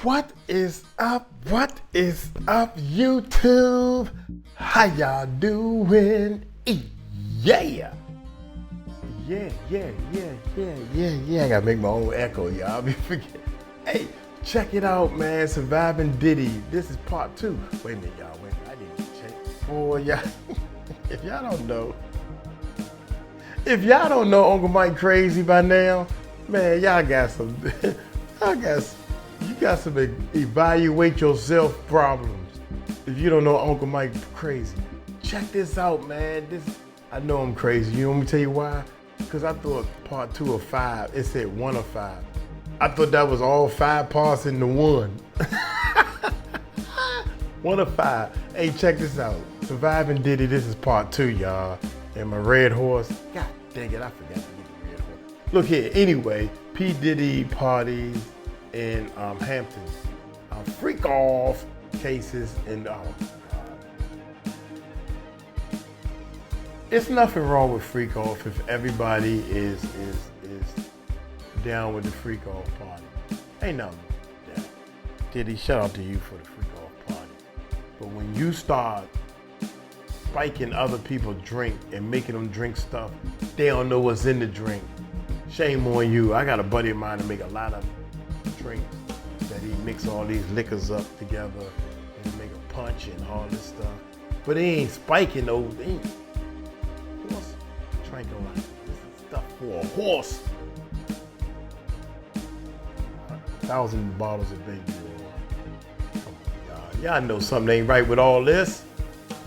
What is up? What is up, YouTube? How y'all doing? Yeah. I gotta make my own echo, y'all. Be forget. Hey, check it out, man. Surviving Diddy. This is part 2. Wait a minute, y'all. Wait a minute. I need to check. Oh, y'all. If y'all don't know 𝗗𝗎𝗡𝗞𝗦 crazy by now, man, y'all got some. You got some evaluate yourself problems. If you don't know Uncle Mike crazy, check this out, man. I know I'm crazy. You want me to tell you why? Because I thought part 2 of 5. It said 1 of 5. I thought that was all 5 parts into 1. 1 of 5. Hey, check this out. Surviving Diddy. This is part 2, y'all. And my red horse. God dang it, I forgot to get the red horse. Look here. Anyway, P. Diddy parties in Hamptons. Freak off cases and it's nothing wrong with freak off if everybody is down with the freak off party. Ain't nothing. Yeah. Diddy, shout out to you for the freak off party. But when you start spiking other people's drink and making them drink stuff they don't know what's in the drink, shame on you. I got a buddy of mine to make a lot of drinks that he mix all these liquors up together and make a punch and all this stuff. But he ain't spiking those. He ain't horse tranquilizer. This is stuff for a horse. 1,000 bottles of baby oil. Come on, y'all know something ain't right with all this.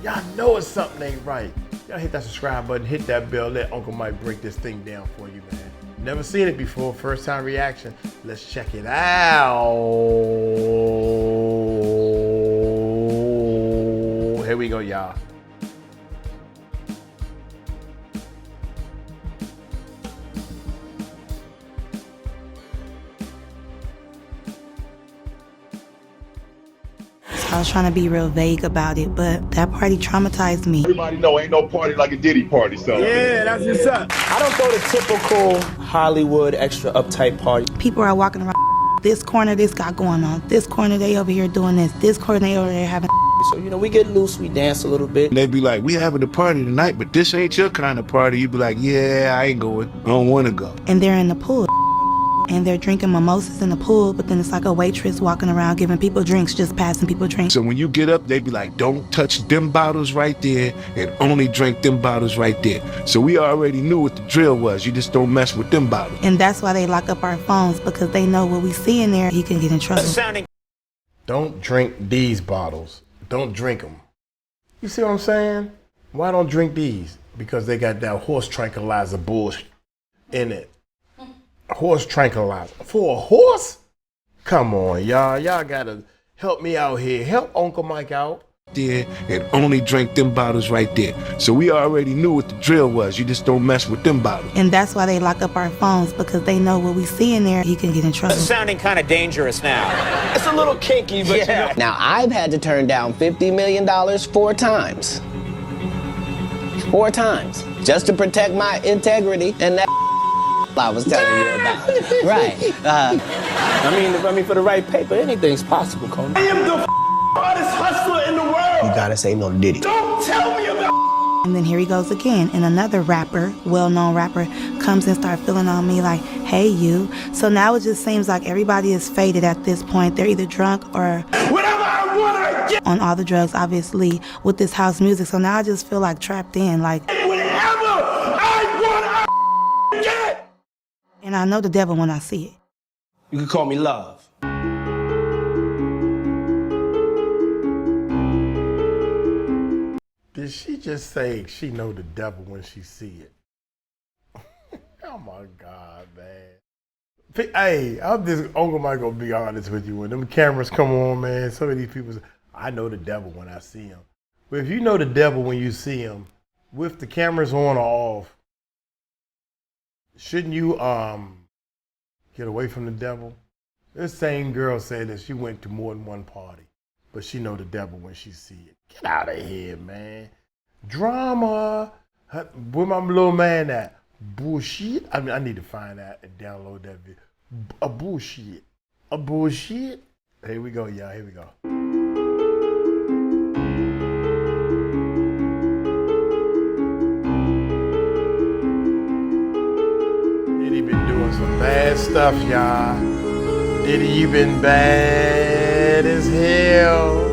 Y'all know it's something ain't right. Y'all hit that subscribe button, hit that bell, let Uncle Mike break this thing down for you, man. Never seen it before, first time reaction. Let's check it out. Here we go, y'all. I was trying to be real vague about it, but that party traumatized me. Everybody know ain't no party like a Diddy party, so. Yeah, that's what's up. I don't throw the typical Hollywood extra uptight party. People are walking around, this corner this got going on, this corner they over here doing this corner they over there having. So, you know, we get loose, we dance a little bit. They be like, we having a party tonight, but this ain't your kind of party. You be like, yeah, I ain't going. I don't want to go. And they're in the pool. And they're drinking mimosas in the pool, but then it's like a waitress walking around giving people drinks, just passing people drinks. So when you get up, they be like, don't touch them bottles right there and only drink them bottles right there. So we already knew what the drill was. You just don't mess with them bottles. And that's why they lock up our phones, because they know what we see in there, he can get in trouble. Don't drink these bottles. Don't drink them. You see what I'm saying? Why don't drink these? Because they got that horse tranquilizer bullshit in it. Horse tranquilizer. For a horse? Come on, y'all. Y'all gotta help me out here. Help Uncle Mike out. There and only drink them bottles right there. So we already knew what the drill was. You just don't mess with them bottles. And that's why they lock up our phones, because they know what we see in there, he can get in trouble. This is sounding kind of dangerous now. It's a little kinky, but yeah. You know. Now, I've had to turn down $50 million 4 times. 4 times. Just to protect my integrity and that I was telling you about. Right. I mean, for the right paper, anything's possible, Coney. I am the hardest hustler in the world. You gotta say no to Diddy. Don't tell me about. And then here he goes again, and another rapper, well-known rapper, comes and starts feeling on me like, hey, you. So now it just seems like everybody is faded at this point. They're either drunk or Whatever I want, I get. on all the drugs, obviously, with this house music. So now I just feel like trapped in, like. Whatever I want, I get. And I know the devil when I see it. You can call me Love. Did she just say she know the devil when she see it? Oh my God, man. Hey, I'm just, Uncle Mike gonna be honest with you. When them cameras come on, man, some of these people say, I know the devil when I see him. But if you know the devil when you see him, with the cameras on or off, shouldn't you get away from the devil? This same girl said that she went to more than one party, but she know the devil when she see it. Get out of here, man. Drama. Where my little man at? Bullshit. I mean, I need to find that and download that video. A bullshit. a bullshit. Here we go, y'all. Here we go. Diddy been doing some bad stuff, y'all. Diddy, you been bad as hell.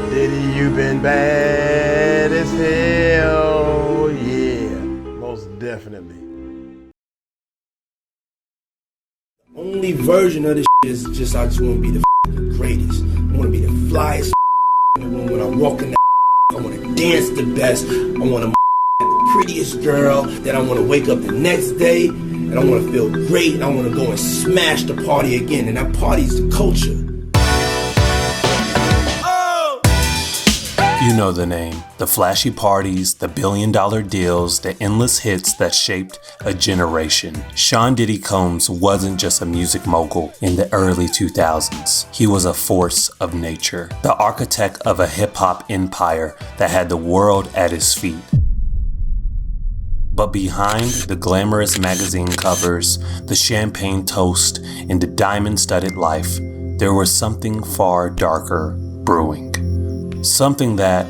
Diddy, you been bad as hell. Yeah, most definitely. Only version of this is just I just want to be the greatest. I want to be the flyest in the room. When I walk in I want to dance the best. I want to the prettiest girl. Then I want to wake up the next day and I want to feel great. And I want to go and smash the party again. And that party's the culture. You know the name. The flashy parties, the billion-dollar deals, the endless hits that shaped a generation. Sean Diddy Combs wasn't just a music mogul in the early 2000s. He was a force of nature, the architect of a hip-hop empire that had the world at his feet. But behind the glamorous magazine covers, the champagne toast, and the diamond-studded life, there was something far darker brewing. Something that,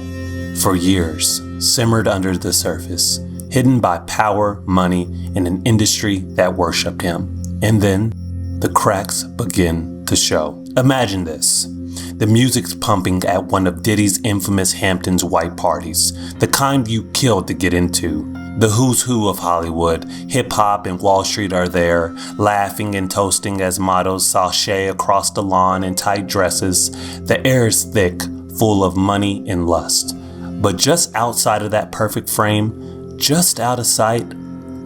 for years, simmered under the surface, hidden by power, money, and an industry that worshipped him. And then, the cracks begin to show. Imagine this. The music's pumping at one of Diddy's infamous Hamptons white parties, the kind you killed to get into. The who's who of Hollywood, hip-hop and Wall Street are there, laughing and toasting as models sashay across the lawn in tight dresses. The air is thick, full of money and lust. But just outside of that perfect frame, just out of sight,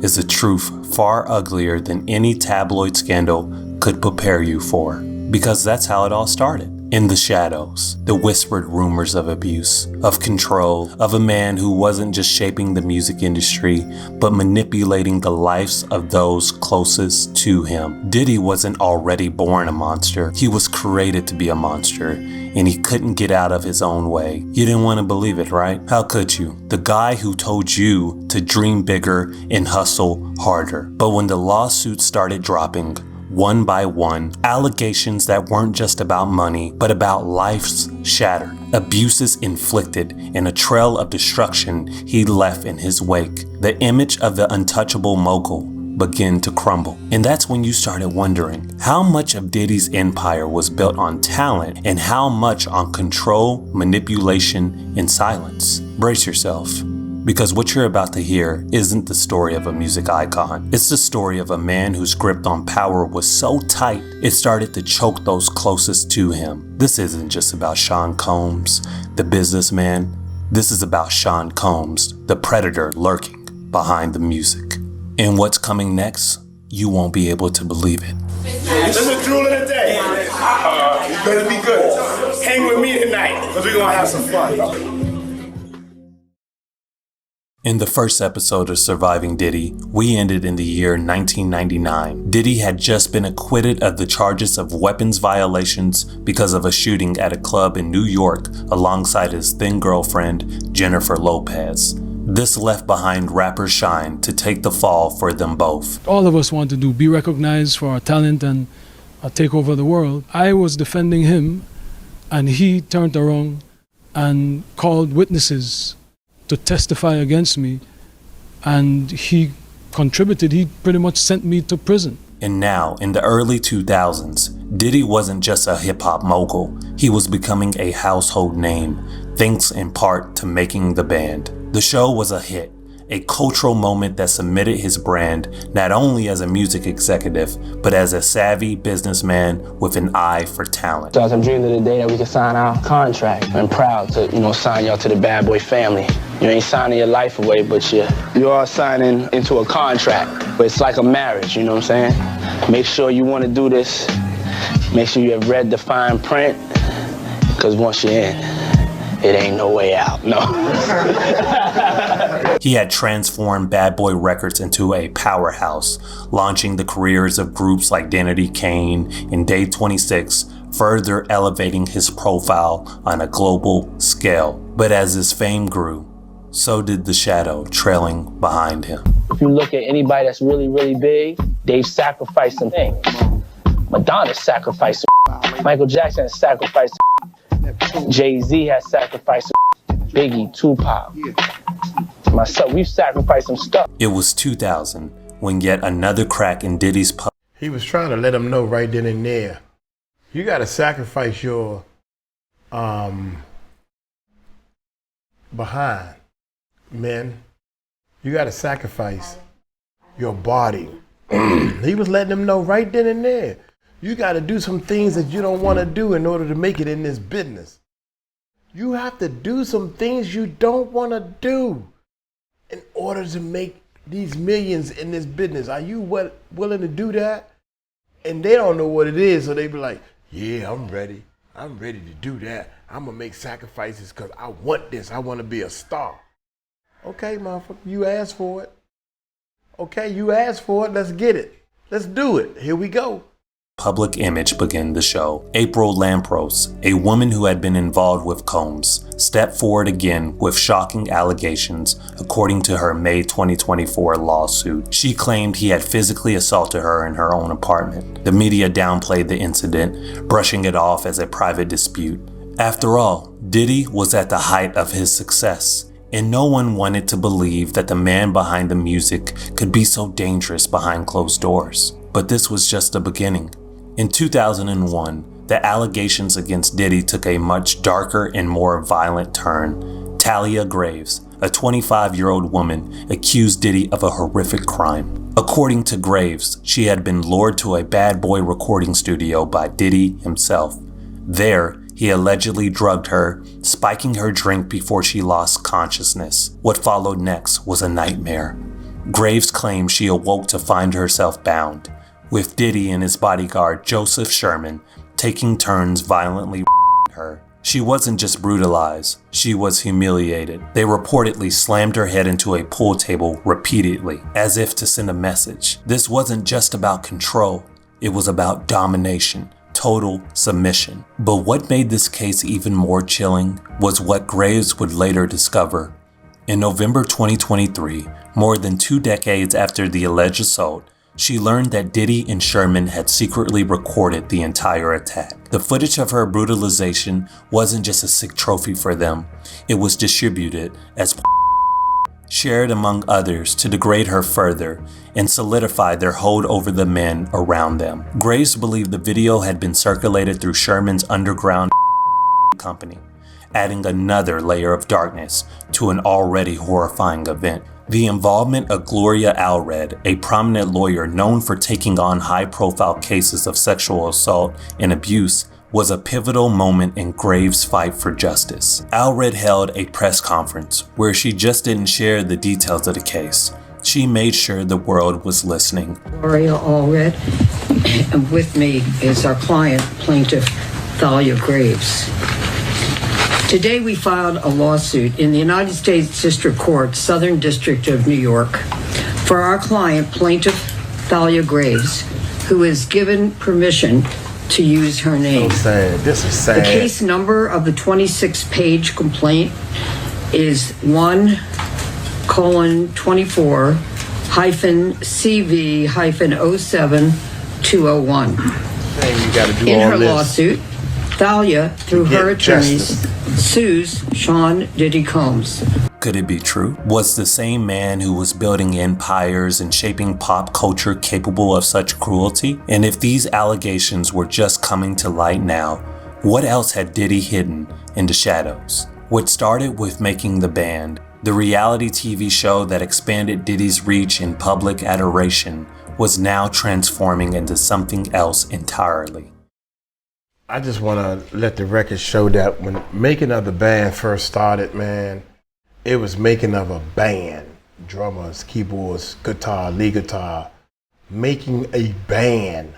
is a truth far uglier than any tabloid scandal could prepare you for. Because that's how it all started. In the shadows, the whispered rumors of abuse, of control, of a man who wasn't just shaping the music industry, but manipulating the lives of those closest to him. Diddy wasn't already born a monster. He was created to be a monster, and he couldn't get out of his own way. You didn't want to believe it, right? How could you? The guy who told you to dream bigger and hustle harder. But when the lawsuits started dropping, one by one, allegations that weren't just about money, but about lives shattered, abuses inflicted, and a trail of destruction he left in his wake. The image of the untouchable mogul began to crumble. And that's when you started wondering how much of Diddy's empire was built on talent and how much on control, manipulation, and silence. Brace yourself. Because what you're about to hear isn't the story of a music icon. It's the story of a man whose grip on power was so tight, it started to choke those closest to him. This isn't just about Sean Combs, the businessman. This is about Sean Combs, the predator lurking behind the music. And what's coming next, you won't be able to believe it. This is the jewel of the day. You better be good. Hang with me tonight, because we're going to have some fun. In the first episode of Surviving Diddy, we ended in the year 1999. Diddy had just been acquitted of the charges of weapons violations because of a shooting at a club in New York alongside his then girlfriend, Jennifer Lopez. This left behind rapper Shine to take the fall for them both. All of us want to be recognized for our talent and take over the world. I was defending him, and he turned around and called witnesses to testify against me, and he contributed. He pretty much sent me to prison. And now, in the early 2000s, Diddy wasn't just a hip-hop mogul. He was becoming a household name, thanks in part to Making the Band. The show was a hit, a cultural moment that cemented his brand not only as a music executive, but as a savvy businessman with an eye for talent. So I'm dreaming of the day that we can sign our contract. I'm proud to, sign y'all to the Bad Boy family. You ain't signing your life away, but you are signing into a contract. But it's like a marriage, you know what I'm saying? Make sure you want to do this. Make sure you have read the fine print, because once you're in, it ain't no way out, no. He had transformed Bad Boy Records into a powerhouse, launching the careers of groups like Danity Kane and Day 26, further elevating his profile on a global scale. But as his fame grew, so did the shadow trailing behind him. If you look at anybody that's really, really big, they've sacrificed some things. Madonna sacrificed Michael Jackson has sacrificed Jay-Z has sacrificed Biggie, Tupac. Myself, we've sacrificed some stuff. It was 2000 when yet another crack in Diddy's He was trying to let them know right then and there, you got to sacrifice your behind, men. You got to sacrifice your body. He was letting them know right then and there, you got to do some things that you don't want to do in order to make it in this business. You have to do some things you don't want to do in order to make these millions in this business. Are you willing to do that? And they don't know what it is, so they be like, yeah, I'm ready. I'm ready to do that. I'm going to make sacrifices because I want this. I want to be a star. Okay, motherfucker, you asked for it. Okay, you asked for it. Let's get it. Let's do it. Here we go. Public image began to show. April Lampros, a woman who had been involved with Combs, stepped forward again with shocking allegations according to her May 2024 lawsuit. She claimed he had physically assaulted her in her own apartment. The media downplayed the incident, brushing it off as a private dispute. After all, Diddy was at the height of his success, and no one wanted to believe that the man behind the music could be so dangerous behind closed doors. But this was just the beginning. In 2001, the allegations against Diddy took a much darker and more violent turn. Talia Graves, a 25-year-old woman, accused Diddy of a horrific crime. According to Graves, she had been lured to a bad boy recording studio by Diddy himself. There, he allegedly drugged her, spiking her drink before she lost consciousness. What followed next was a nightmare. Graves claimed she awoke to find herself bound, with Diddy and his bodyguard Joseph Sherman taking turns violently her. She wasn't just brutalized, she was humiliated. They reportedly slammed her head into a pool table repeatedly, as if to send a message. This wasn't just about control, it was about domination, total submission. But what made this case even more chilling was what Graves would later discover. In November 2023, more than 2 decades after the alleged assault, she learned that Diddy and Sherman had secretly recorded the entire attack. The footage of her brutalization wasn't just a sick trophy for them, it was distributed as shared among others to degrade her further and solidify their hold over the men around them. Graves believed the video had been circulated through Sherman's underground company, adding another layer of darkness to an already horrifying event. The involvement of Gloria Allred, a prominent lawyer known for taking on high-profile cases of sexual assault and abuse, was a pivotal moment in Graves' fight for justice. Allred held a press conference where she just didn't share the details of the case. She made sure the world was listening. Gloria Allred, and with me is our client, plaintiff Thalia Graves. Today we filed a lawsuit in the United States District Court, Southern District of New York, for our client, plaintiff Thalia Graves, who is given permission to use her name. So sad. This is sad. The case number of the 26-page complaint is 1:24-CV-07-201. You gotta do in all her this. lawsuit, Thalia, through her attorneys, sues Sean Diddy Combs. Could it be true? Was the same man who was building empires and shaping pop culture capable of such cruelty? And if these allegations were just coming to light now, what else had Diddy hidden in the shadows? What started with making the band, the reality TV show that expanded Diddy's reach and public adoration, was now transforming into something else entirely. I just want to let the record show that when making of the band first started, man, it was making of a band. Drummers, keyboards, guitar, lead guitar. Making a band.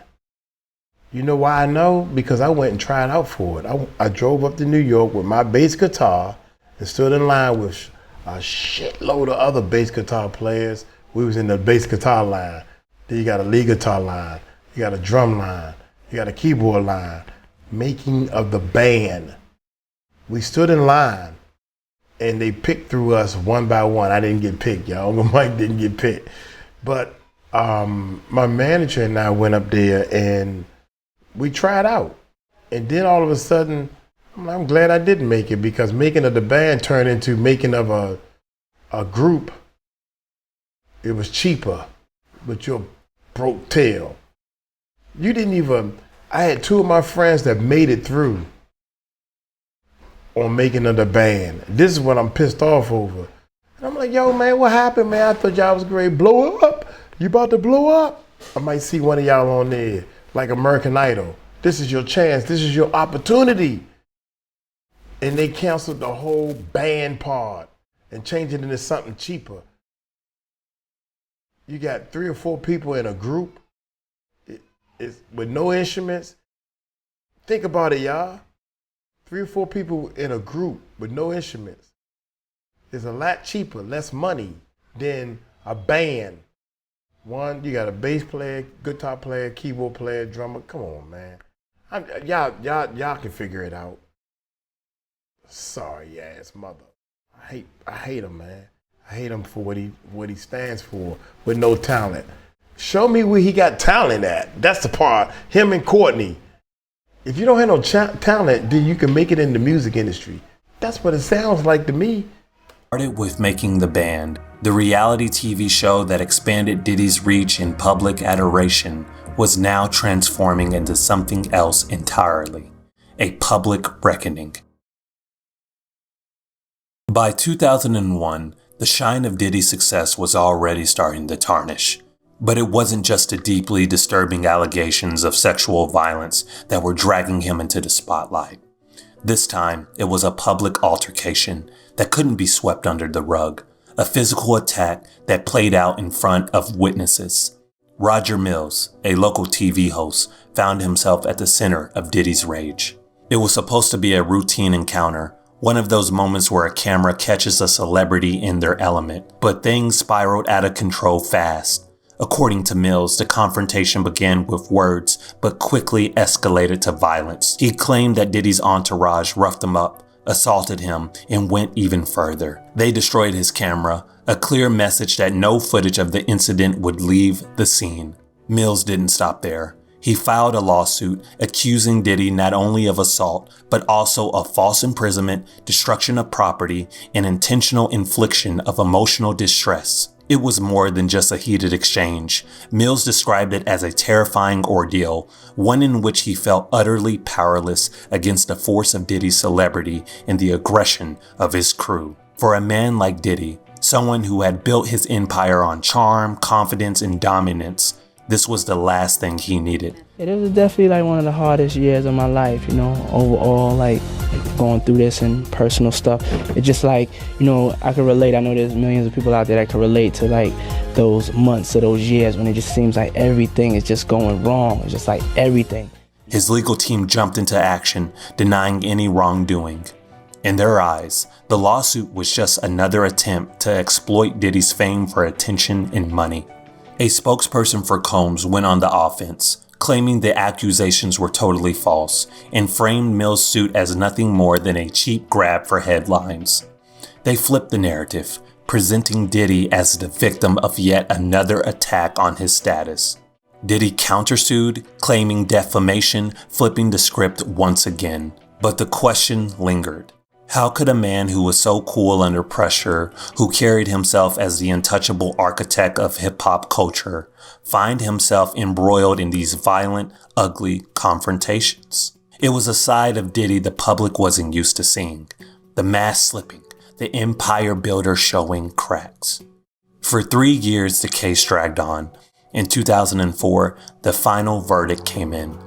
You know why I know? Because I went and tried out for it. I drove up to New York with my bass guitar and stood in line with a shitload of other bass guitar players. We was in the bass guitar line. Then you got a lead guitar line. You got a drum line. You got a keyboard line. Making of the band. We stood in line and they picked through us one by one. I didn't get picked, y'all. Mike didn't get picked. But my manager and I went up there and we tried out. And then all of a sudden, I'm glad I didn't make it, because making of the band turned into making of a group. It was cheaper, but your broke tail. You didn't even, I had two of my friends that made it through on making of the band. This is what I'm pissed off over. And I'm like, yo, man, what happened, man? I thought y'all was great. Blow up? You about to blow up? I might see one of y'all on there, like American Idol. This is your chance. This is your opportunity. And they canceled the whole band part and changed it into something cheaper. You got 3 or 4 people in a group with no instruments. Think about it, y'all. 3 or 4 people in a group with no instruments. It's a lot cheaper, less money than a band. One, you got a bass player, guitar player, keyboard player, drummer. Come on, man. Y'all can figure it out. Sorry ass mother. I hate him, man. I hate him for what he stands for with no talent. Show me where he got talent at. That's the part. Him and Courtney. If you don't have no talent, then you can make it in the music industry. That's what it sounds like to me. Started with making the band, the reality TV show that expanded Diddy's reach in public adoration was now transforming into something else entirely, a public reckoning. By 2001, the shine of Diddy's success was already starting to tarnish. But it wasn't just the deeply disturbing allegations of sexual violence that were dragging him into the spotlight. This time, it was a public altercation that couldn't be swept under the rug, a physical attack that played out in front of witnesses. Roger Mills, a local TV host, found himself at the center of Diddy's rage. It was supposed to be a routine encounter, one of those moments where a camera catches a celebrity in their element, but things spiraled out of control fast. According to Mills, the confrontation began with words, but quickly escalated to violence. He claimed that Diddy's entourage roughed him up, assaulted him, and went even further. They destroyed his camera, a clear message that no footage of the incident would leave the scene. Mills didn't stop there. He filed a lawsuit accusing Diddy not only of assault, but also of false imprisonment, destruction of property, and intentional infliction of emotional distress. It was more than just a heated exchange. Mills described it as a terrifying ordeal, one in which he felt utterly powerless against the force of Diddy's celebrity and the aggression of his crew. For a man like Diddy, someone who had built his empire on charm, confidence, and dominance, this was the last thing he needed. It was definitely like one of the hardest years of my life, overall, like going through this and personal stuff. It's just like, I can relate. I know there's millions of people out there that can relate to like those months or those years when it just seems like everything is just going wrong. It's just like everything. His legal team jumped into action, denying any wrongdoing. In their eyes, the lawsuit was just another attempt to exploit Diddy's fame for attention and money. A spokesperson for Combs went on the offense, claiming the accusations were totally false, and framed Mills' suit as nothing more than a cheap grab for headlines. They flipped the narrative, presenting Diddy as the victim of yet another attack on his status. Diddy countersued, claiming defamation, flipping the script once again. But the question lingered. How could a man who was so cool under pressure, who carried himself as the untouchable architect of hip-hop culture, find himself embroiled in these violent, ugly confrontations? It was a side of Diddy the public wasn't used to seeing. The mask slipping, the empire builder showing cracks. For 3 years, the case dragged on. In 2004, the final verdict came in.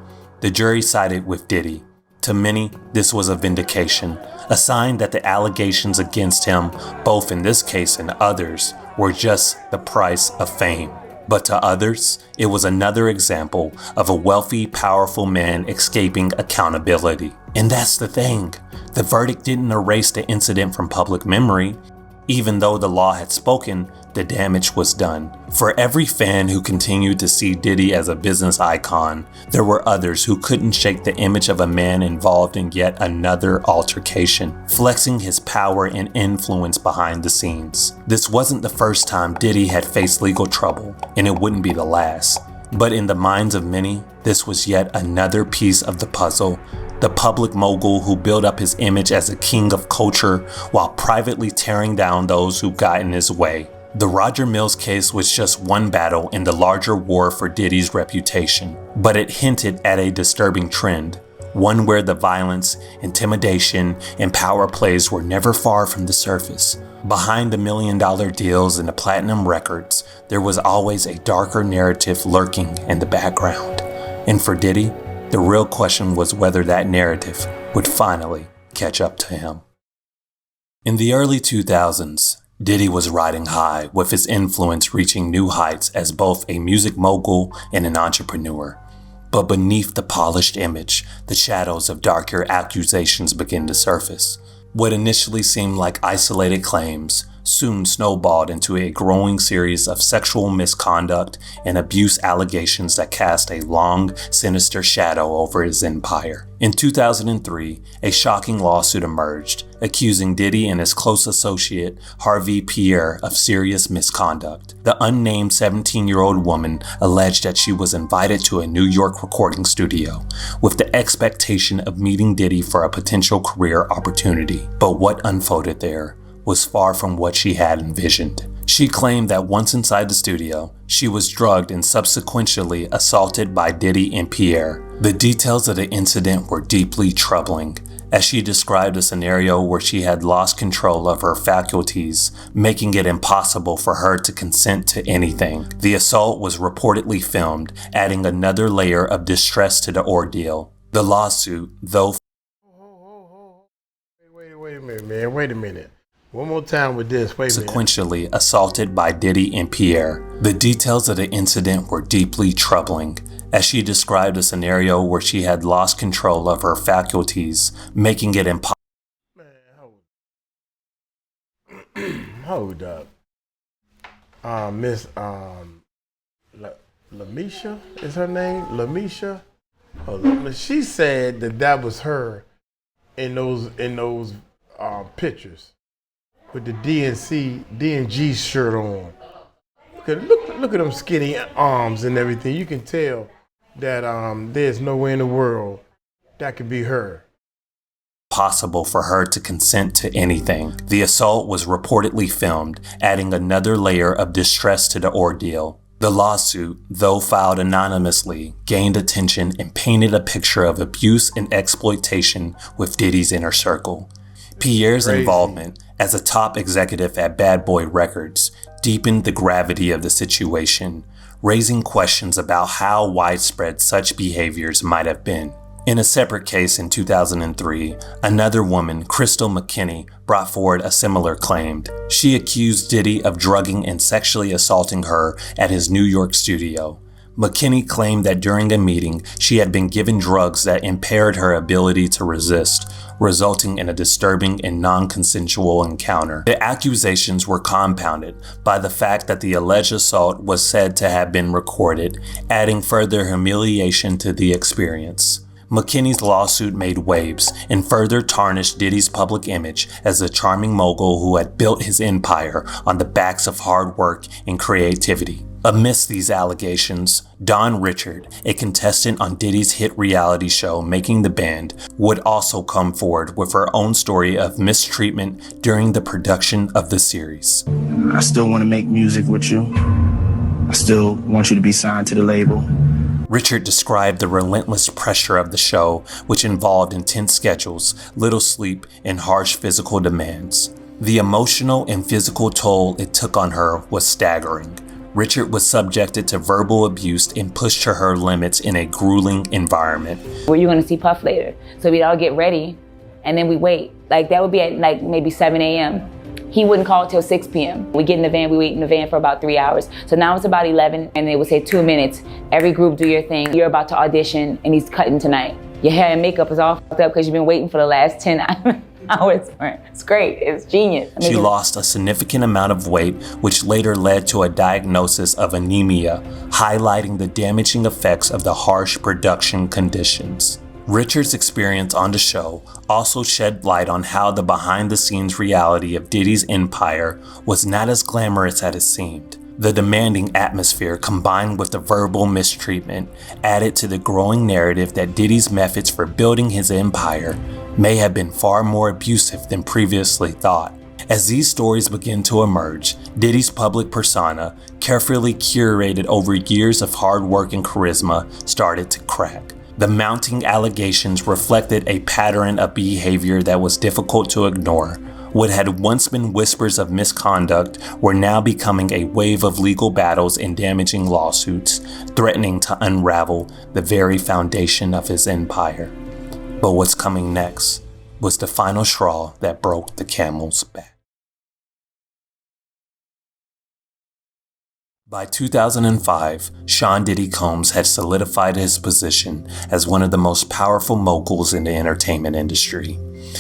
The jury sided with Diddy. To many, this was a vindication, a sign that the allegations against him, both in this case and others, were just the price of fame. But to others, it was another example of a wealthy, powerful man escaping accountability. And that's the thing. The verdict didn't erase the incident from public memory. Even though the law had spoken, the damage was done. For every fan who continued to see Diddy as a business icon, there were others who couldn't shake the image of a man involved in yet another altercation, flexing his power and influence behind the scenes. This wasn't the first time Diddy had faced legal trouble, and it wouldn't be the last. But in the minds of many, this was yet another piece of the puzzle. The public mogul who built up his image as a king of culture while privately tearing down those who got in his way. The Roger Mills case was just one battle in the larger war for Diddy's reputation, but it hinted at a disturbing trend, one where the violence, intimidation, and power plays were never far from the surface. Behind the $1 million deals and the platinum records, there was always a darker narrative lurking in the background. And for Diddy, the real question was whether that narrative would finally catch up to him. In the early 2000s, Diddy was riding high, with his influence reaching new heights as both a music mogul and an entrepreneur. But beneath the polished image, the shadows of darker accusations began to surface. What initially seemed like isolated claims soon snowballed into a growing series of sexual misconduct and abuse allegations that cast a long, sinister shadow over his empire. In 2003, a shocking lawsuit emerged, accusing Diddy and his close associate, 𝗗𝗓𝗡𝗄𝗅, of serious misconduct. The unnamed 17-year-old woman alleged that she was invited to a New York recording studio with the expectation of meeting Diddy for a potential career opportunity. But what unfolded there was far from what she had envisioned. She claimed that once inside the studio, she was drugged and subsequently assaulted by Diddy and Pierre. The details of the incident were deeply troubling, as she described a scenario where she had lost control of her faculties, making it impossible for her to consent to anything. The assault was reportedly filmed, adding another layer of distress to the ordeal. The lawsuit, though... Wait a minute. One more time with this. Sequentially assaulted by Diddy and Pierre. The details of the incident were deeply troubling, as she described a scenario where she had lost control of her faculties, making it impossible. Hold up. Miss Lamisha is her name? Lamisha? She said that was her in those pictures with the D&G shirt on. Look at them skinny arms and everything. You can tell that there's nowhere in the world that could be her. Possible for her to consent to anything. The assault was reportedly filmed, adding another layer of distress to the ordeal. The lawsuit, though filed anonymously, gained attention and painted a picture of abuse and exploitation with Diddy's inner circle. Pierre's involvement as a top executive at Bad Boy Records deepened the gravity of the situation, raising questions about how widespread such behaviors might have been. In a separate case in 2003, another woman, Crystal McKinney, brought forward a similar claim. She accused Diddy of drugging and sexually assaulting her at his New York studio. McKinney claimed that during a meeting, she had been given drugs that impaired her ability to resist, resulting in a disturbing and non-consensual encounter. The accusations were compounded by the fact that the alleged assault was said to have been recorded, adding further humiliation to the experience. McKinney's lawsuit made waves and further tarnished Diddy's public image as a charming mogul who had built his empire on the backs of hard work and creativity. Amidst these allegations, Dawn Richard, a contestant on Diddy's hit reality show Making the Band, would also come forward with her own story of mistreatment during the production of the series. I still want to make music with you. I still want you to be signed to the label. Richard described the relentless pressure of the show, which involved intense schedules, little sleep, and harsh physical demands. The emotional and physical toll it took on her was staggering. Richard was subjected to verbal abuse and pushed to her limits in a grueling environment. Were you going to see Puff later? So we'd all get ready, and then we wait. Like, that would be at like maybe 7 a.m. He wouldn't call till 6 p.m. We get in the van, we wait in the van for about 3 hours. So now it's about 11, and they would say 2 minutes. Every group do your thing. You're about to audition, and he's cutting tonight. Your hair and makeup is all fucked up because you've been waiting for the last 10 hours for it. It's great, it's genius. She lost a significant amount of weight, which later led to a diagnosis of anemia, highlighting the damaging effects of the harsh production conditions. Richard's experience on the show also shed light on how the behind-the-scenes reality of Diddy's empire was not as glamorous as it seemed. The demanding atmosphere combined with the verbal mistreatment added to the growing narrative that Diddy's methods for building his empire may have been far more abusive than previously thought. As these stories begin to emerge, Diddy's public persona, carefully curated over years of hard work and charisma, started to crack. The mounting allegations reflected a pattern of behavior that was difficult to ignore. What had once been whispers of misconduct were now becoming a wave of legal battles and damaging lawsuits, threatening to unravel the very foundation of his empire. But what's coming next was the final straw that broke the camel's back. By 2005, Sean Diddy Combs had solidified his position as one of the most powerful moguls in the entertainment industry.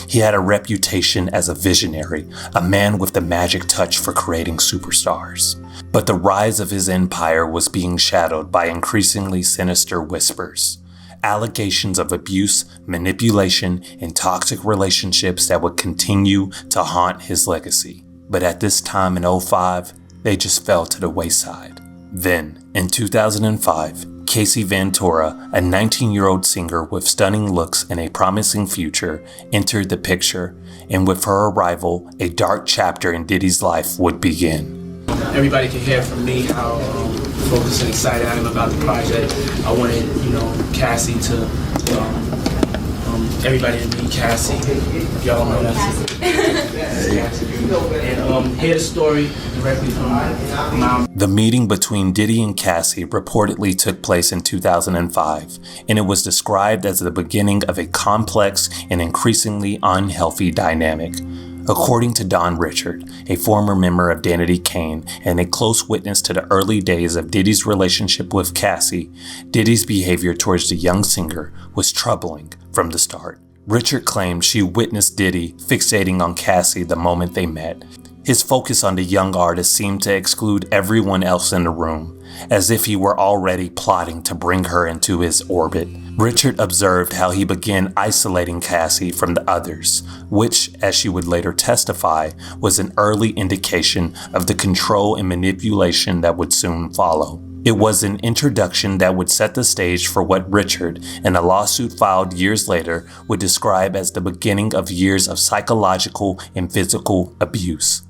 He had a reputation as a visionary, a man with the magic touch for creating superstars. But the rise of his empire was being shadowed by increasingly sinister whispers. Allegations of abuse, manipulation, and toxic relationships that would continue to haunt his legacy. But at this time in 2005, they just fell to the wayside. Then, in 2005, Cassie Ventura, a 19-year-old singer with stunning looks and a promising future, entered the picture, and with her arrival, a dark chapter in Diddy's life would begin. Everybody can hear from me how focused and excited I am about the project. I wanted, Cassie to, everybody to meet Cassie. Y'all know that's Cassie. And hear the story directly from my mom. The meeting between Diddy and Cassie reportedly took place in 2005, and it was described as the beginning of a complex and increasingly unhealthy dynamic. According to Don Richard, a former member of Danity Kane and a close witness to the early days of Diddy's relationship with Cassie, Diddy's behavior towards the young singer was troubling from the start. Richard claimed she witnessed Diddy fixating on Cassie the moment they met. His focus on the young artist seemed to exclude everyone else in the room, as if he were already plotting to bring her into his orbit. Richard observed how he began isolating Cassie from the others, which, as she would later testify, was an early indication of the control and manipulation that would soon follow. It was an introduction that would set the stage for what Richard, in a lawsuit filed years later, would describe as the beginning of years of psychological and physical abuse.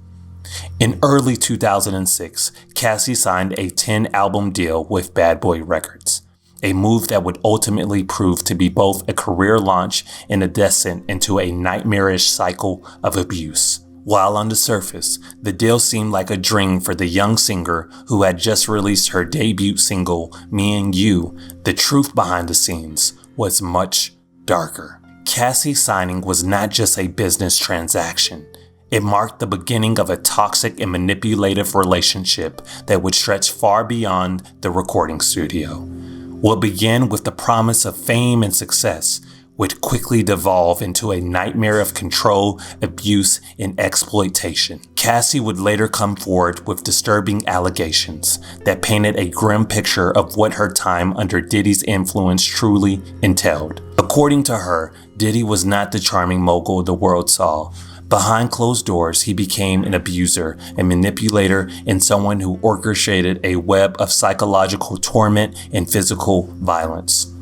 In early 2006, Cassie signed a 10-album deal with Bad Boy Records, a move that would ultimately prove to be both a career launch and a descent into a nightmarish cycle of abuse. While on the surface, the deal seemed like a dream for the young singer who had just released her debut single, Me and You, the truth behind the scenes was much darker. Cassie's signing was not just a business transaction. It marked the beginning of a toxic and manipulative relationship that would stretch far beyond the recording studio. What began with the promise of fame and success would quickly devolve into a nightmare of control, abuse, and exploitation. Cassie would later come forward with disturbing allegations that painted a grim picture of what her time under Diddy's influence truly entailed. According to her, Diddy was not the charming mogul the world saw. Behind closed doors, he became an abuser, a manipulator, and someone who orchestrated a web of psychological torment and physical violence.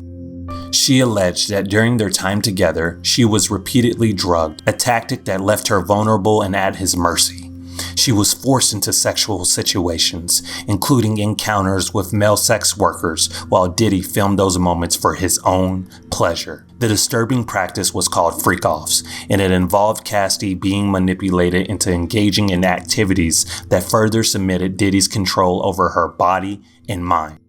She alleged that during their time together, she was repeatedly drugged, a tactic that left her vulnerable and at his mercy. She was forced into sexual situations, including encounters with male sex workers, while Diddy filmed those moments for his own pleasure. The disturbing practice was called freak-offs, and it involved Cassie being manipulated into engaging in activities that further cemented Diddy's control over her body and mind.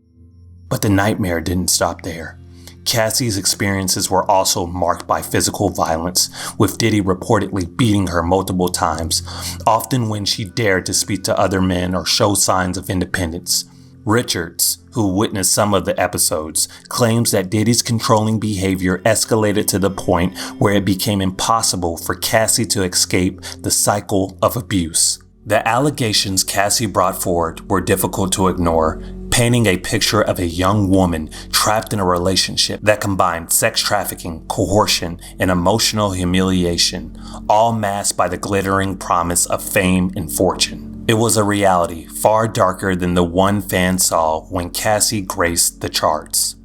But the nightmare didn't stop there. Cassie's experiences were also marked by physical violence, with Diddy reportedly beating her multiple times, often when she dared to speak to other men or show signs of independence. Richards, who witnessed some of the episodes, claims that Diddy's controlling behavior escalated to the point where it became impossible for Cassie to escape the cycle of abuse. The allegations Cassie brought forward were difficult to ignore, painting a picture of a young woman trapped in a relationship that combined sex trafficking, coercion, and emotional humiliation, all masked by the glittering promise of fame and fortune. It was a reality far darker than the one fans saw when Cassie graced the charts.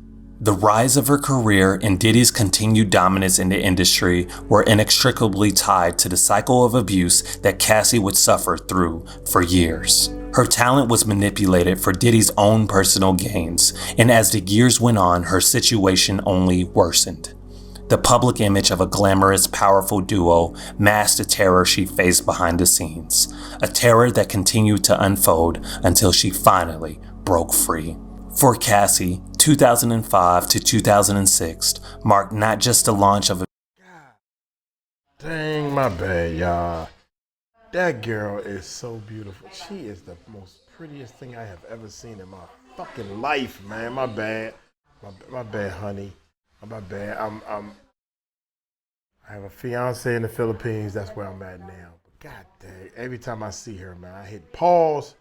The rise of her career and Diddy's continued dominance in the industry were inextricably tied to the cycle of abuse that Cassie would suffer through for years. Her talent was manipulated for Diddy's own personal gains, and as the years went on, her situation only worsened. The public image of a glamorous, powerful duo masked the terror she faced behind the scenes, a terror that continued to unfold until she finally broke free. For Cassie, 2005 to 2006 marked not just the launch of a... Dang, my bad, y'all. That girl is so beautiful. She is the most prettiest thing I have ever seen in my fucking life, man. My bad. My bad, honey. My bad. I have a fiance in the Philippines. That's where I'm at now. But god dang, every time I see her, man, I hit pause.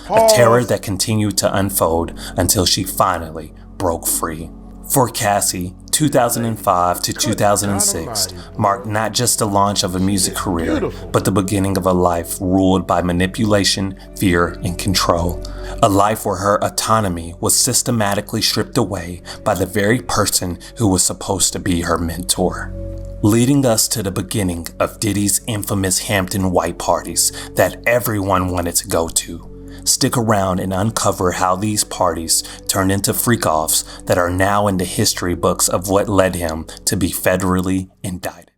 A terror that continued to unfold until she finally broke free. For Cassie, 2005 to 2006 marked not just the launch of a music career, but the beginning of a life ruled by manipulation, fear, and control. A life where her autonomy was systematically stripped away by the very person who was supposed to be her mentor. Leading us to the beginning of Diddy's infamous Hampton white parties that everyone wanted to go to. Stick around and uncover how these parties turned into freak-offs that are now in the history books of what led him to be federally indicted.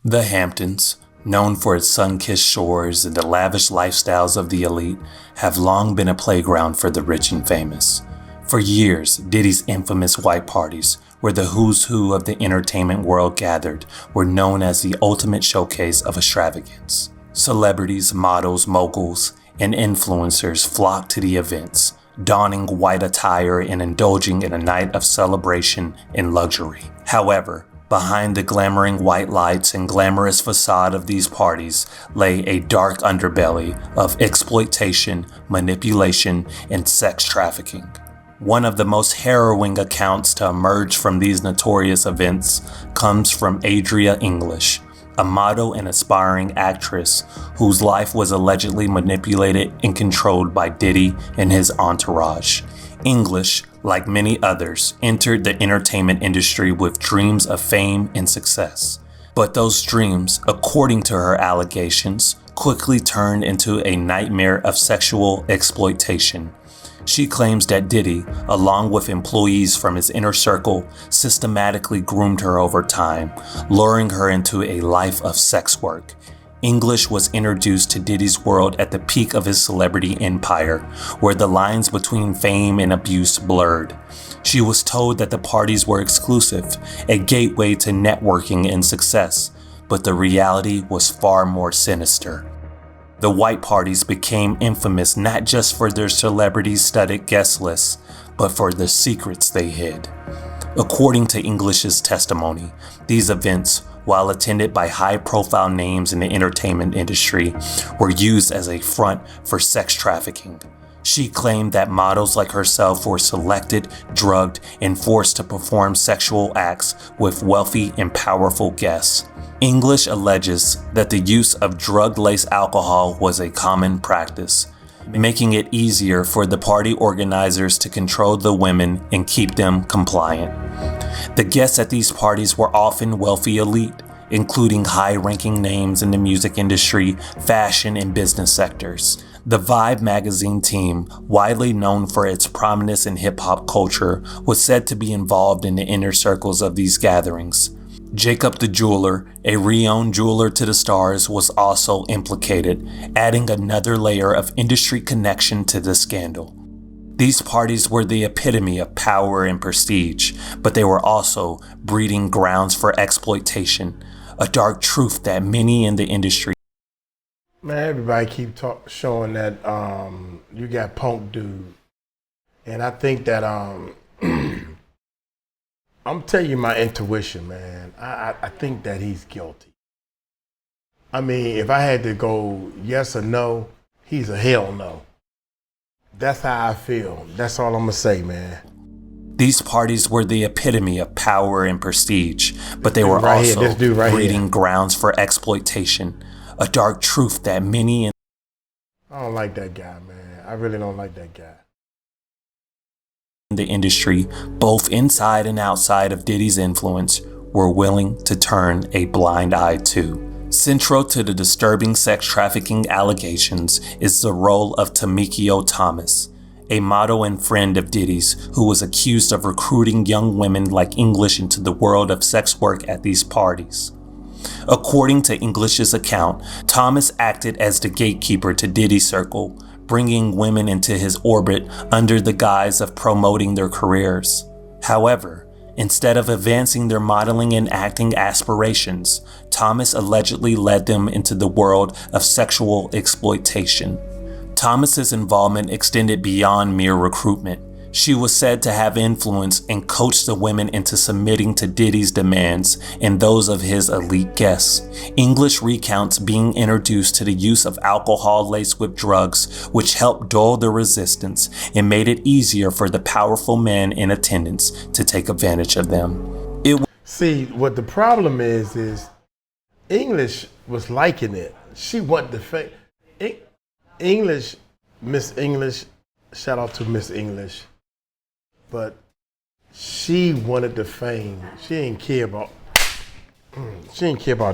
The Hamptons, known for its sun-kissed shores and the lavish lifestyles of the elite, have long been a playground for the rich and famous. For years, Diddy's infamous white parties, where the who's who of the entertainment world gathered, were known as the ultimate showcase of extravagance. Celebrities, models, moguls, and influencers flocked to the events, donning white attire and indulging in a night of celebration and luxury. However, behind the glamoring white lights and glamorous facade of these parties lay a dark underbelly of exploitation, manipulation, and sex trafficking. One of the most harrowing accounts to emerge from these notorious events comes from Adria English, a model and aspiring actress whose life was allegedly manipulated and controlled by Diddy and his entourage. English, like many others, entered the entertainment industry with dreams of fame and success. But those dreams, according to her allegations, quickly turned into a nightmare of sexual exploitation. She claims that Diddy, along with employees from his inner circle, systematically groomed her over time, luring her into a life of sex work. English was introduced to Diddy's world at the peak of his celebrity empire, where the lines between fame and abuse blurred. She was told that the parties were exclusive, a gateway to networking and success, but the reality was far more sinister. The white parties became infamous not just for their celebrity-studded guest lists, but for the secrets they hid. According to English's testimony, these events, while attended by high-profile names in the entertainment industry, were used as a front for sex trafficking. She claimed that models like herself were selected, drugged, and forced to perform sexual acts with wealthy and powerful guests. English alleges that the use of drug-laced alcohol was a common practice, making it easier for the party organizers to control the women and keep them compliant. The guests at these parties were often wealthy elite, including high-ranking names in the music industry, fashion, and business sectors. The Vibe magazine team, widely known for its prominence in hip-hop culture, was said to be involved in the inner circles of these gatherings. Jacob the jeweler, a renowned jeweler to the stars, was also implicated, adding another layer of industry connection to the scandal. These parties were the epitome of power and prestige, but they were also breeding grounds for exploitation, a dark truth that many in the industry... Man, everybody keep showing that you got punk dude. And I think that, I'm telling you my intuition, man. I think that he's guilty. I mean, if I had to go yes or no, he's a hell no. That's how I feel. That's all I'm gonna say, man. These parties were the epitome of power and prestige, but they were also breeding grounds for exploitation, a dark truth that many I don't like that guy, man. I really don't like that guy. The industry, both inside and outside of Diddy's influence, were willing to turn a blind eye to. Central to the disturbing sex trafficking allegations is the role of 𝗗𝗢𝗡𝗞𝗦 Thomas, a model and friend of Diddy's who was accused of recruiting young women like English into the world of sex work at these parties. According to English's account, Thomas acted as the gatekeeper to Diddy's circle, bringing women into his orbit under the guise of promoting their careers. However, instead of advancing their modeling and acting aspirations, Thomas allegedly led them into the world of sexual exploitation. Thomas's involvement extended beyond mere recruitment. She was said to have influenced and coached the women into submitting to Diddy's demands and those of his elite guests. English recounts being introduced to the use of alcohol laced with drugs, which helped dull the resistance and made it easier for the powerful men in attendance to take advantage of them. See, what the problem is English was liking it. She wanted the fame. English, Miss English, shout out to Miss English. But she wanted the fame. She didn't care about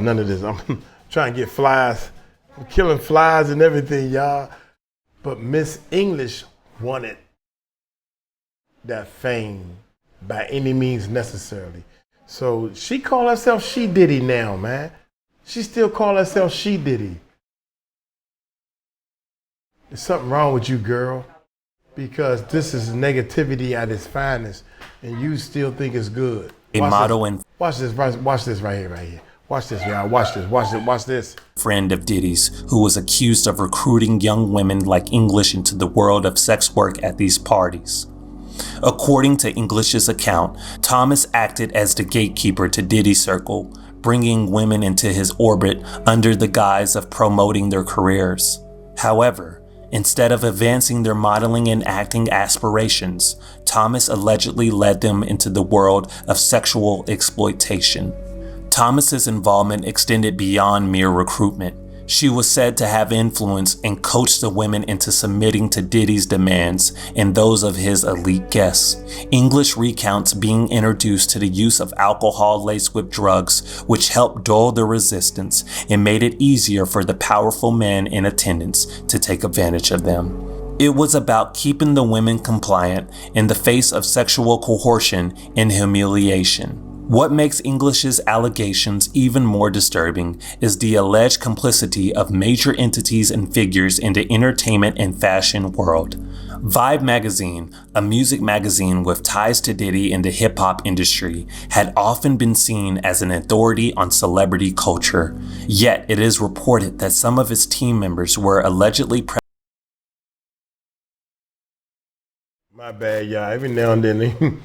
none of this. I'm trying to get flies. I'm killing flies and everything, y'all. But Miss English wanted that fame by any means necessary. So she called herself She Diddy now, man. She still call herself She Diddy. There's something wrong with you, girl. Because this is negativity at its finest, and you still think it's good. Watch this right here. Watch this, y'all. Watch this. Friend of Diddy's, who was accused of recruiting young women like English into the world of sex work at these parties. According to English's account, Thomas acted as the gatekeeper to Diddy's circle, bringing women into his orbit under the guise of promoting their careers. However, instead of advancing their modeling and acting aspirations, Thomas allegedly led them into the world of sexual exploitation. Thomas's involvement extended beyond mere recruitment. She was said to have influenced and coached the women into submitting to Diddy's demands and those of his elite guests. English recounts being introduced to the use of alcohol laced with drugs, which helped dull the resistance and made it easier for the powerful men in attendance to take advantage of them. It was about keeping the women compliant in the face of sexual coercion and humiliation. What makes English's allegations even more disturbing is the alleged complicity of major entities and figures in the entertainment and fashion world. Vibe magazine, a music magazine with ties to Diddy in the hip-hop industry, had often been seen as an authority on celebrity culture. Yet it is reported that some of its team members were allegedly My bad, y'all. Every now and then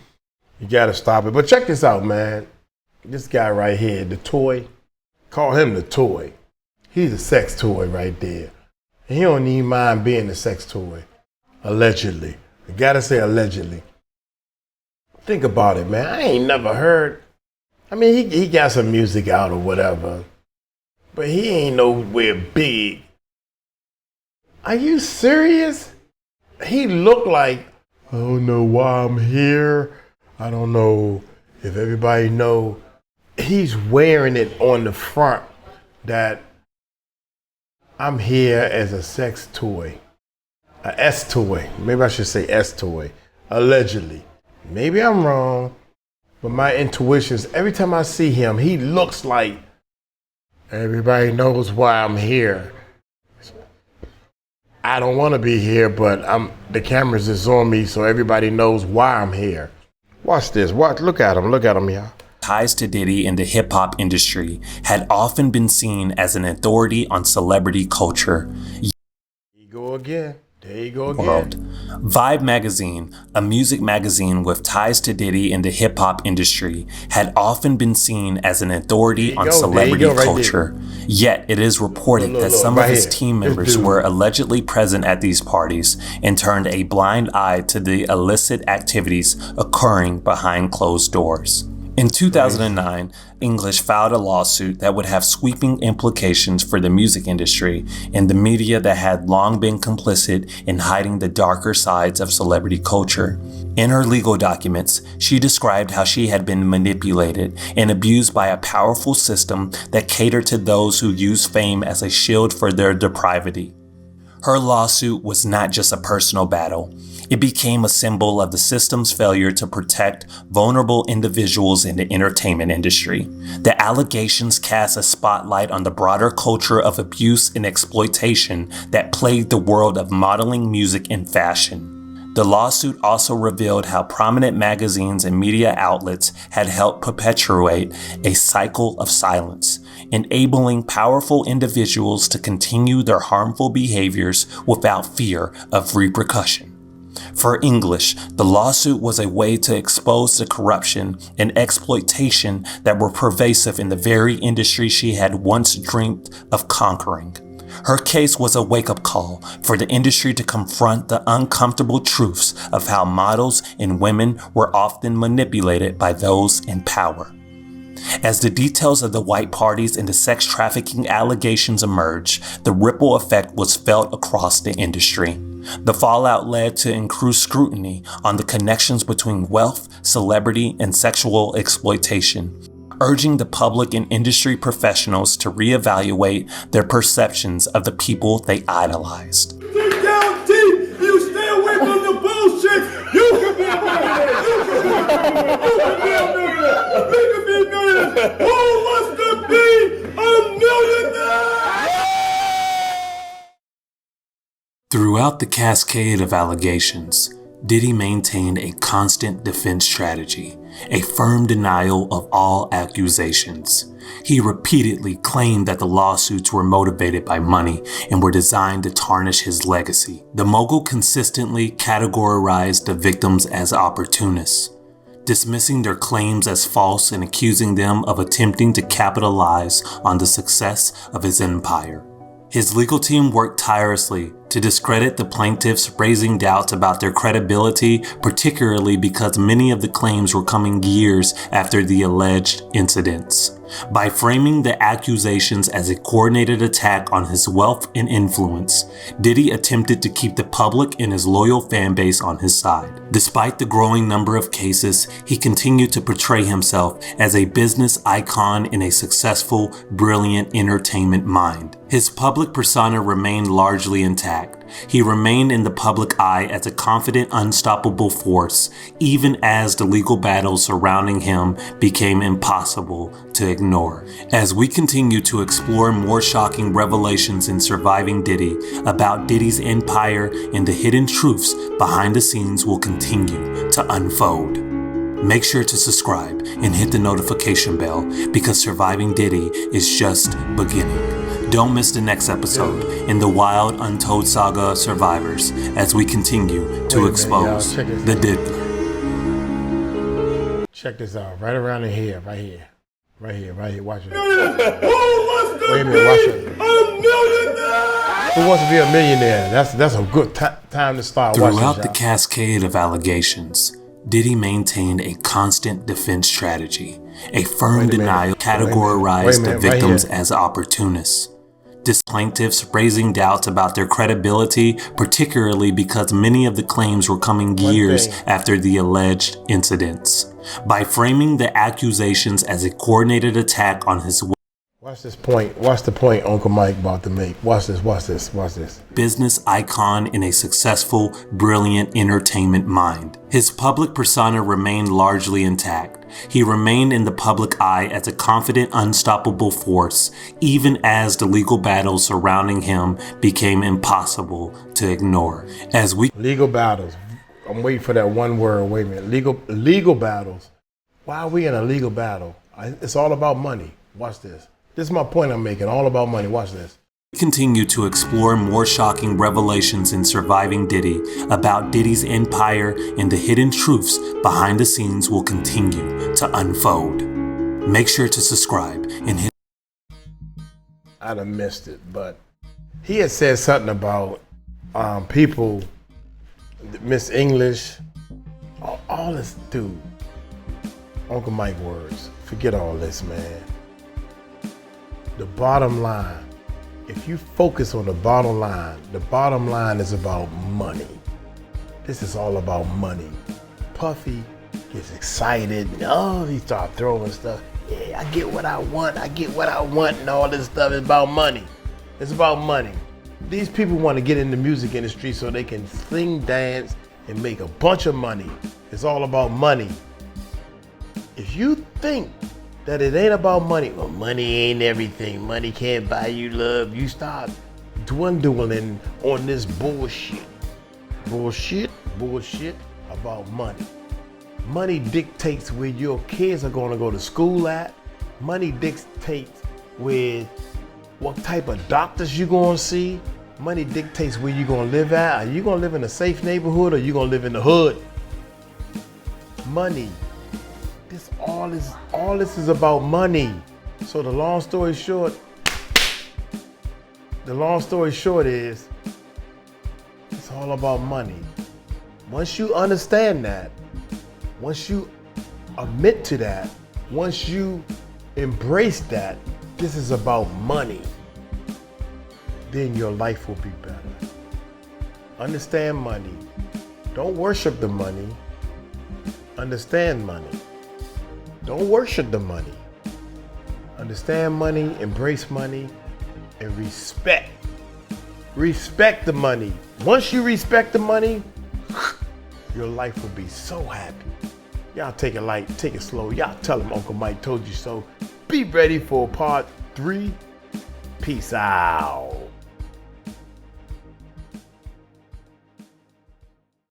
you gotta stop it. But check this out, man. This guy right here, the toy, call him the toy. He's a sex toy right there. And he don't even mind being a sex toy. Allegedly. I gotta say allegedly. Think about it, man. I ain't never heard. I mean, he got some music out or whatever. But he ain't nowhere big. Are you serious? He looked like, I don't know why I'm here. I don't know if everybody know. He's wearing it on the front that I'm here as a sex toy, a S toy. Maybe I should say S toy, allegedly. Maybe I'm wrong, but my intuitions, every time I see him, he looks like everybody knows why I'm here. I don't want to be here, but the cameras is on me, so everybody knows why I'm here. Watch this. Look at him, y'all. Ties to Diddy in the hip-hop industry had often been seen as an authority on celebrity culture. There you go again. Vibe magazine, a music magazine with ties to Diddy in the hip-hop industry, had often been seen as an authority on celebrity culture. Yet it is reported that some of his team members were allegedly present at these parties and turned a blind eye to the illicit activities occurring behind closed doors. In 2009, English filed a lawsuit that would have sweeping implications for the music industry and the media that had long been complicit in hiding the darker sides of celebrity culture. In her legal documents, she described how she had been manipulated and abused by a powerful system that catered to those who use fame as a shield for their depravity. Her lawsuit was not just a personal battle. It became a symbol of the system's failure to protect vulnerable individuals in the entertainment industry. The allegations cast a spotlight on the broader culture of abuse and exploitation that plagued the world of modeling, music, and fashion. The lawsuit also revealed how prominent magazines and media outlets had helped perpetuate a cycle of silence, enabling powerful individuals to continue their harmful behaviors without fear of repercussion. For English, the lawsuit was a way to expose the corruption and exploitation that were pervasive in the very industry she had once dreamed of conquering. Her case was a wake-up call for the industry to confront the uncomfortable truths of how models and women were often manipulated by those in power. As the details of the white parties and the sex trafficking allegations emerged, the ripple effect was felt across the industry. The fallout led to increased scrutiny on the connections between wealth, celebrity, and sexual exploitation, urging the public and industry professionals to reevaluate their perceptions of the people they idolized. Sit down, T. You stay away from the bullshit. You can be a millionaire. You can be a millionaire. We can be millionaires. Who wants to be a millionaire? Throughout the cascade of allegations, Diddy maintained a constant defense strategy, a firm denial of all accusations. He repeatedly claimed that the lawsuits were motivated by money and were designed to tarnish his legacy. The mogul consistently categorized the victims as opportunists, dismissing their claims as false and accusing them of attempting to capitalize on the success of his empire. His legal team worked tirelessly to discredit the plaintiffs, raising doubts about their credibility, particularly because many of the claims were coming years after the alleged incidents. By framing the accusations as a coordinated attack on his wealth and influence, Diddy attempted to keep the public and his loyal fan base on his side. Despite the growing number of cases, he continued to portray himself as a business icon and a successful, brilliant entertainment mind. His public persona remained largely intact. He remained in the public eye as a confident, unstoppable force, even as the legal battles surrounding him became impossible to ignore. As we continue to explore more shocking revelations in Surviving Diddy about Diddy's empire and the hidden truths behind the scenes will continue to unfold. Make sure to subscribe and hit the notification bell because Surviving Diddy is just beginning. Don't miss the next episode in the wild, untold saga of survivors as we continue to expose the Diddler. Check this out. Right around in here, right here. Right here, right here. Watch it. Who wants to Wait a minute, watch it. be a millionaire? Who wants to be a millionaire? That's a good time to start watching. Throughout the cascade of allegations, Diddy maintained a constant defense strategy, a firm denial, categorized the victims as opportunists. Plaintiffs raising doubts about their credibility, particularly because many of the claims were coming years after the alleged incidents. By framing the accusations as a coordinated attack on his Watch this point. Watch the point Uncle Mike about to make. Watch this, watch this, watch this. Business icon and a successful, brilliant entertainment mind. His public persona remained largely intact. He remained in the public eye as a confident, unstoppable force, even as the legal battles surrounding him became impossible to ignore. As we legal battles. I'm waiting for that one word. Wait a minute. Legal battles. Why are we in a legal battle? It's all about money. Watch this. This is my point I'm making, all about money. Watch this. We continue to explore more shocking revelations in Surviving Diddy about Diddy's empire and the hidden truths behind the scenes will continue to unfold. Make sure to subscribe and hit. I'd have missed it, but he had said something about people, Miss English, all this dude. Uncle Mike words. Forget all this, man. The bottom line, if you focus on the bottom line is about money. This is all about money. Puffy gets excited. Oh, he start throwing stuff. Yeah, I get what I want, and all this stuff is about money. It's about money. These people want to get in the music industry so they can sing, dance, and make a bunch of money. It's all about money. If you think that it ain't about money, well, money ain't everything. Money can't buy you love. You start dwindling on this bullshit. Bullshit about money. Money dictates where your kids are going to go to school at. Money dictates what type of doctors you're going to see. Money dictates where you're going to live at. Are you going to live in a safe neighborhood or you going to live in the hood? Money. All this is about money. So the long story short is it's all about money. Once you understand that, once you admit to that, once you embrace that, this is about money, then your life will be better. Understand money. Don't worship the money. Understand money. Don't worship the money. Understand money, embrace money, and respect. Respect the money. Once you respect the money, your life will be so happy. Y'all take it light, take it slow. Y'all tell them Uncle Mike told you so. Be ready for part 3. Peace out.